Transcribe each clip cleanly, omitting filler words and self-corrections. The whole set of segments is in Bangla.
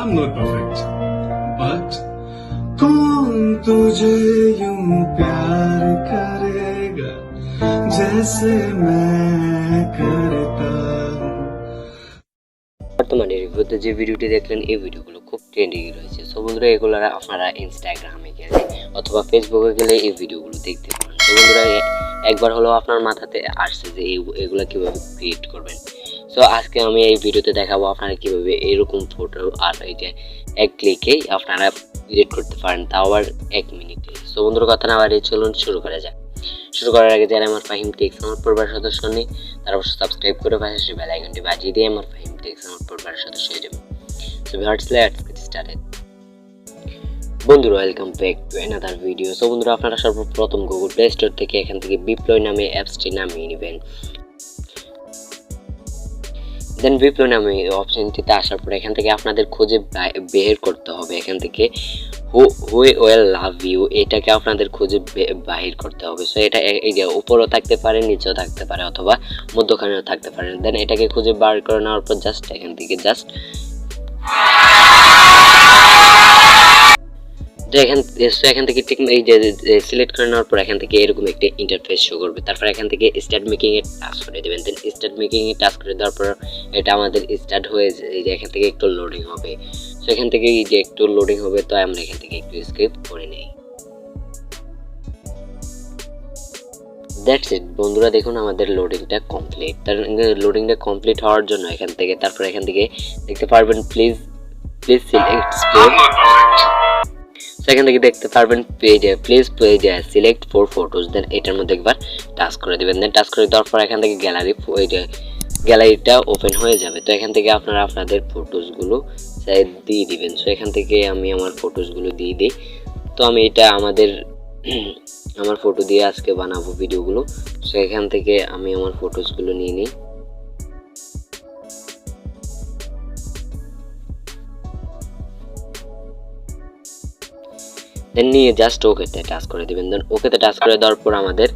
I'm not perfect, but कौन तुझे यूं प्यार करेगा जैसे मैं करता हूँ। বর্তমানে রিভিউতে যে ভিডিওটি দেখলেন এই ভিডিওগুলো খুব ট্রেন্ডিং রয়েছে। সো বন্ধুরা এগুলো আপনারা ইনস্টাগ্রামে গেলে অথবা ফেসবুকে গেলে এই ভিডিওগুলো দেখতে পারেন। তো বন্ধুরা একবার হলো আপনার মাথাতে আসছে যে এগুলো কিভাবে ক্রিয়েট করবেন। সো আজকে আমি এই ভিডিওতে দেখাবো আপনারা কিভাবে এরকম ফটো আর এই যে এক ক্লিকেই আপনারা ক্রিয়েট করতে পারেন, তাও আবার 1 মিনিটে। সো বন্ধুরা কথা না বাড়িয়ে চলুন শুরু করা যাক। শুরু করার আগে যারা আমার ফাহিম টেক্স আমার পরিবার সদস্য নেই তারা অবশ্যই সাবস্ক্রাইব করে পাশে বেল আইকনটি বাজিয়ে দিয়ে আমার ফাহিম টেক্স আমার পরিবার সদস্য হয়ে যাবেন। So viewers let's get started. বন্ধুরা welcome back to another video. So বন্ধুরা আপনারা সর্বপ্রথম গুগল প্লে স্টোর থেকে এখান থেকে বিপ্লয় নামে অ্যাপসটি নামিয়ে নেবেন। দেন বিপ্লয় নামে অপশনটিতে আসার পর এখান থেকে আপনাদের খুঁজে বের করতে হবে এখান থেকে হু উইল লাভ ইউ, এটাকে আপনাদের খুঁজে বাহির করতে হবে। সো এটা এই যে উপরেও থাকতে পারে, নিচেও থাকতে পারে অথবা মধ্যখানেও থাকতে পারে। দেন এটাকে খুঁজে বার করে নেওয়ার পর জাস্ট এখান থেকে এখান থেকে ঠিক এই যে সিলেক্ট করে নেওয়ার পর এখান থেকে এরকম একটা ইন্টারফেস শো করবে। তারপর এখান থেকে স্টার্ট মেকিং এ টাচ করে দেবেন। দেন স্টার্ট মেকিং এ টাচ করে দেওয়ার পর এটা আমাদের স্টার্ট হয়ে এই যে এখান থেকে একটু লোডিং হবে। সো এখান থেকে এই যে একটু লোডিং হবে, তো আমরা এখান থেকে একটু স্কিপ করে নেই। দ্যাটস ইট বন্ধুরা, দেখুন আমাদের লোডিংটা কমপ্লিট। তার লোডিংটা কমপ্লিট হওয়ার জন্য এখান থেকে তারপর এখান থেকে দেখতে পারবেন প্লিজ সিলেক্ট এখান থেকে দেখতে পারবেন পেজে প্লিজ পেজে সিলেক্ট 4 ফটোজ। দেন এটার মধ্যে একবার টাচ করে দিবেন। দেন টাচ করে দেওয়ার পর এখান থেকে গ্যালারিটা ওপেন হয়ে যাবে। তো এখান থেকে আপনারা আপনাদের ফটোসগুলো দিয়ে দিবেন। সো এখান থেকে আমি আমার ফটোসগুলো দিয়ে দিই। তো আমি এটা আমার ফটো দিয়ে আজকে বানাবো ভিডিওগুলো। সো এখান থেকে আমি আমার ফটোসগুলো নিয়ে নিই। দেন নিয়ে জাস্ট ওকেতে টাচ করে দিবেন। দেন ওকেতে টাচ করে দেওয়ার পর আমাদের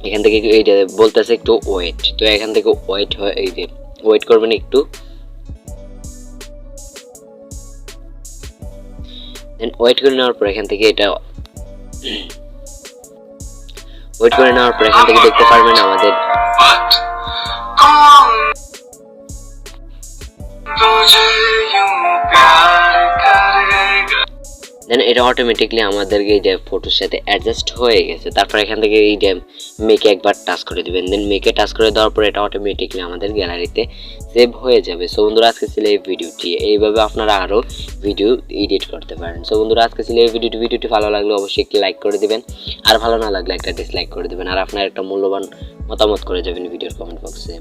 এখান থেকে এই যে বলতেছে একটু ওয়েট। তো এখান থেকে ওয়েট করবেন একটু। দেন ওয়েট করে নেওয়ার পর এখান থেকে দেখতে পারবেন আমাদের দেন এটা অটোমেটিকলি আমাদেরকে এই যে ফটোর সাথে অ্যাডজাস্ট হয়ে গেছে। তারপর এখান থেকে এই যে মেকে একবার টাচ করে দিবেন। দেন মেকে টাচ করে দেওয়ার পর এটা অটোমেটিকলি আমাদের গ্যালারিতে সেভ হয়ে যাবে। সো বন্ধুরা আজকে ছিল এই ভিডিওটি, এইভাবে আপনারা আরও ভিডিও এডিট করতে পারেন। সো বন্ধুরা আজকে ছিল এই ভিডিওটি ভালো লাগলে অবশ্যই একটি লাইক করে দিবেন, আর ভালো না লাগলে একটা ডিসলাইক করে দিবেন, আর আপনার একটা মূল্যবান মতামত করে যাবেন ভিডিওর কমেন্ট বক্সে।